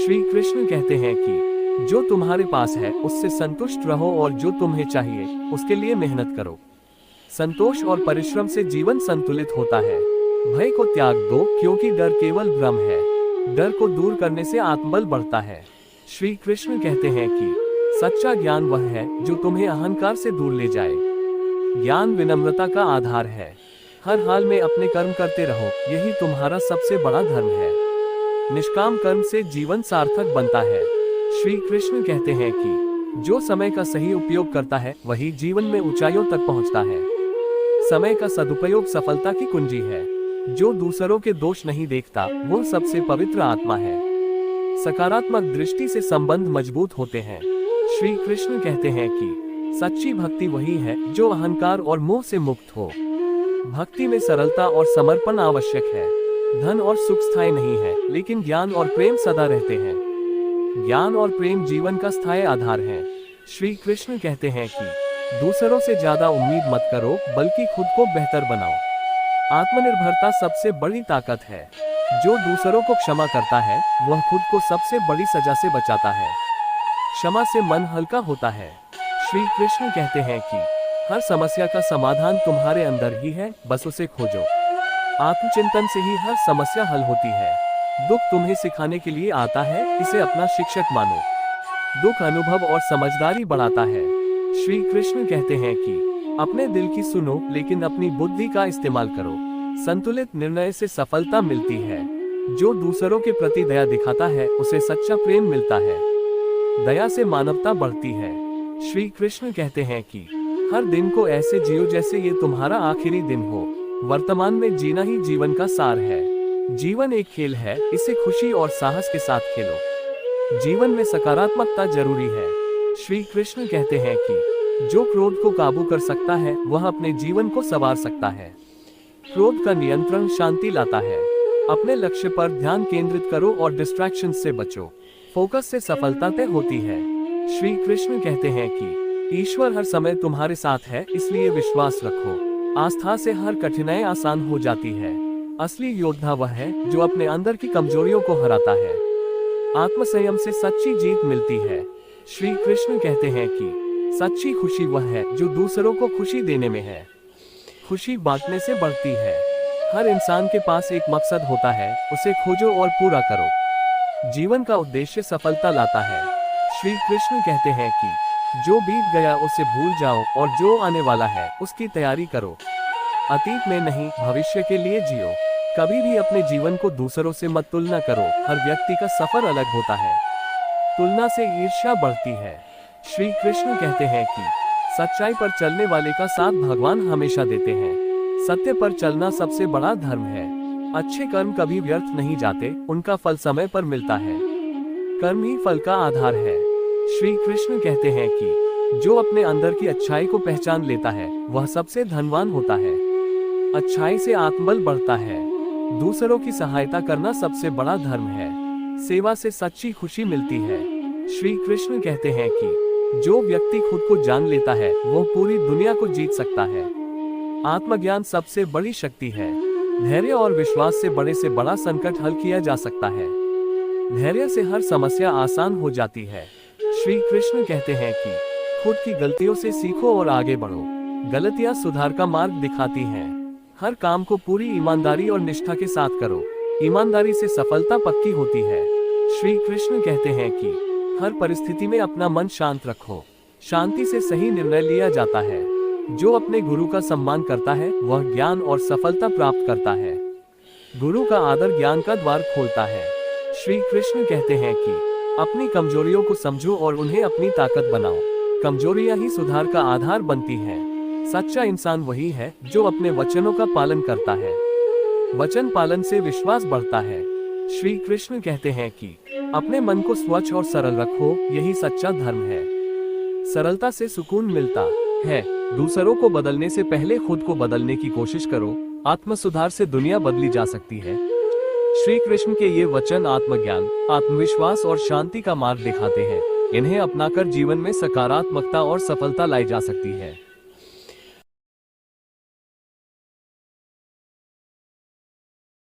श्री कृष्ण कहते हैं कि जो तुम्हारे पास है उससे संतुष्ट रहो और जो तुम्हें चाहिए उसके लिए मेहनत करो। संतोष और परिश्रम से जीवन संतुलित होता है। भय को त्याग दो क्योंकि डर केवल भ्रम है। डर को दूर करने से आत्मबल बढ़ता है। श्री कृष्ण कहते हैं कि सच्चा ज्ञान वह है जो तुम्हें अहंकार से दूर ले जाए। ज्ञान विनम्रता का आधार है। हर हाल में अपने कर्म करते रहो, यही तुम्हारा सबसे बड़ा धर्म है। निष्काम कर्म से जीवन सार्थक बनता है। श्री कृष्ण कहते हैं कि जो समय का सही उपयोग करता है वही जीवन में ऊंचाइयों तक पहुंचता है। समय का सदुपयोग सफलता की कुंजी है। जो दूसरों के दोष नहीं देखता वो सबसे पवित्र आत्मा है। सकारात्मक दृष्टि से संबंध मजबूत होते हैं। श्री कृष्ण कहते हैं कि सच्ची भक्ति वही है जो अहंकार और मोह से मुक्त हो। भक्ति में सरलता और समर्पण आवश्यक है। धन और सुख स्थायी नहीं है, लेकिन ज्ञान और प्रेम सदा रहते हैं। ज्ञान और प्रेम जीवन का स्थायी आधार है। श्री कृष्ण कहते हैं कि दूसरों से ज्यादा उम्मीद मत करो, बल्कि खुद को बेहतर बनाओ। आत्मनिर्भरता सबसे बड़ी ताकत है। जो दूसरों को क्षमा करता है वह खुद को सबसे बड़ी सजा से बचाता है। क्षमा से मन हल्का होता है। श्री कृष्ण कहते हैं कि हर समस्या का समाधान तुम्हारे अंदर ही है, बस उसे खोजो। आत्मचिंतन से ही हर समस्या हल होती है। दुख तुम्हें सिखाने के लिए आता है, इसे अपना शिक्षक मानो। दुख अनुभव और समझदारी बढ़ाता है। श्री कृष्ण कहते हैं कि अपने दिल की सुनो, लेकिन अपनी बुद्धि का इस्तेमाल करो। संतुलित निर्णय से सफलता मिलती है। जो दूसरों के प्रति दया दिखाता है उसे सच्चा प्रेम मिलता है। दया से मानवता बढ़ती है। श्री कृष्ण कहते हैं कि हर दिन को ऐसे जियो जैसे ये तुम्हारा आखिरी दिन हो। वर्तमान में जीना ही जीवन का सार है। जीवन एक खेल है, इसे खुशी और साहस के साथ खेलो। जीवन में सकारात्मकता जरूरी है। श्री कृष्ण कहते हैं कि जो क्रोध को काबू कर सकता है वह अपने जीवन को संवार सकता है। क्रोध का नियंत्रण शांति लाता है। अपने लक्ष्य पर ध्यान केंद्रित करो और डिस्ट्रैक्शन से बचो। फोकस से सफलता तय होती है। श्री कृष्ण कहते हैं कि ईश्वर हर समय तुम्हारे साथ है, इसलिए विश्वास रखो। आस्था से हर कठिनाई आसान हो जाती है। असली योद्धा वह है जो अपने अंदर की कमजोरियों को हराता है। आत्मसंयम से सच्ची जीत मिलती है। श्री कृष्ण कहते हैं कि सच्ची खुशी वह है जो दूसरों को खुशी देने में है। खुशी बांटने से बढ़ती है। हर इंसान के पास एक मकसद होता है, उसे खोजो और पूरा करो। जीवन का उद्देश्य सफलता लाता है। श्री कृष्ण कहते हैं कि जो बीत गया उसे भूल जाओ और जो आने वाला है उसकी तैयारी करो। अतीत में नहीं, भविष्य के लिए जियो। कभी भी अपने जीवन को दूसरों से मत तुलना करो। हर व्यक्ति का सफर अलग होता है। तुलना से ईर्ष्या बढ़ती है। श्री कृष्ण कहते हैं कि सच्चाई पर चलने वाले का साथ भगवान हमेशा देते हैं। सत्य पर चलना सबसे बड़ा धर्म है। अच्छे कर्म कभी व्यर्थ नहीं जाते, उनका फल समय पर मिलता है। कर्म ही फल का आधार है। श्री कृष्ण कहते हैं कि जो अपने अंदर की अच्छाई को पहचान लेता है वह सबसे धनवान होता है। अच्छाई से आत्मबल बढ़ता है। दूसरों की सहायता करना सबसे बड़ा धर्म है। सेवा से सच्ची खुशी मिलती है। श्री कृष्ण कहते हैं कि जो व्यक्ति खुद को जान लेता है वह पूरी दुनिया को जीत सकता है। आत्मज्ञान सबसे बड़ी शक्ति है। धैर्य और विश्वास से बड़ा संकट हल किया जा सकता है। धैर्य से हर समस्या आसान हो जाती है। श्री कृष्ण कहते हैं कि खुद की गलतियों से सीखो और आगे बढ़ो। गलतियां सुधार का मार्ग दिखाती हैं। हर काम को पूरी ईमानदारी और निष्ठा के साथ करो। ईमानदारी से सफलता पक्की होती है। श्री कृष्ण कहते हैं कि हर परिस्थिति में अपना मन शांत रखो। शांति से सही निर्णय लिया जाता है। जो अपने गुरु का सम्मान करता है वह ज्ञान और सफलता प्राप्त करता है। गुरु का आदर ज्ञान का द्वार खोलता है। श्री कृष्ण कहते हैं कि अपनी कमजोरियों को समझो और उन्हें अपनी ताकत बनाओ। कमजोरियां ही सुधार का आधार बनती हैं। सच्चा इंसान वही है जो अपने वचनों का पालन करता है। वचन पालन से विश्वास बढ़ता है। श्री कृष्ण कहते हैं कि अपने मन को स्वच्छ और सरल रखो, यही सच्चा धर्म है। सरलता से सुकून मिलता है। दूसरों को बदलने से पहले खुद को बदलने की कोशिश करो। आत्म सुधार से दुनिया बदली जा सकती है। श्री कृष्ण के ये वचन आत्मज्ञान, आत्मविश्वास और शांति का मार्ग दिखाते हैं। इन्हें अपनाकर जीवन में सकारात्मकता और सफलता लाई जा सकती है।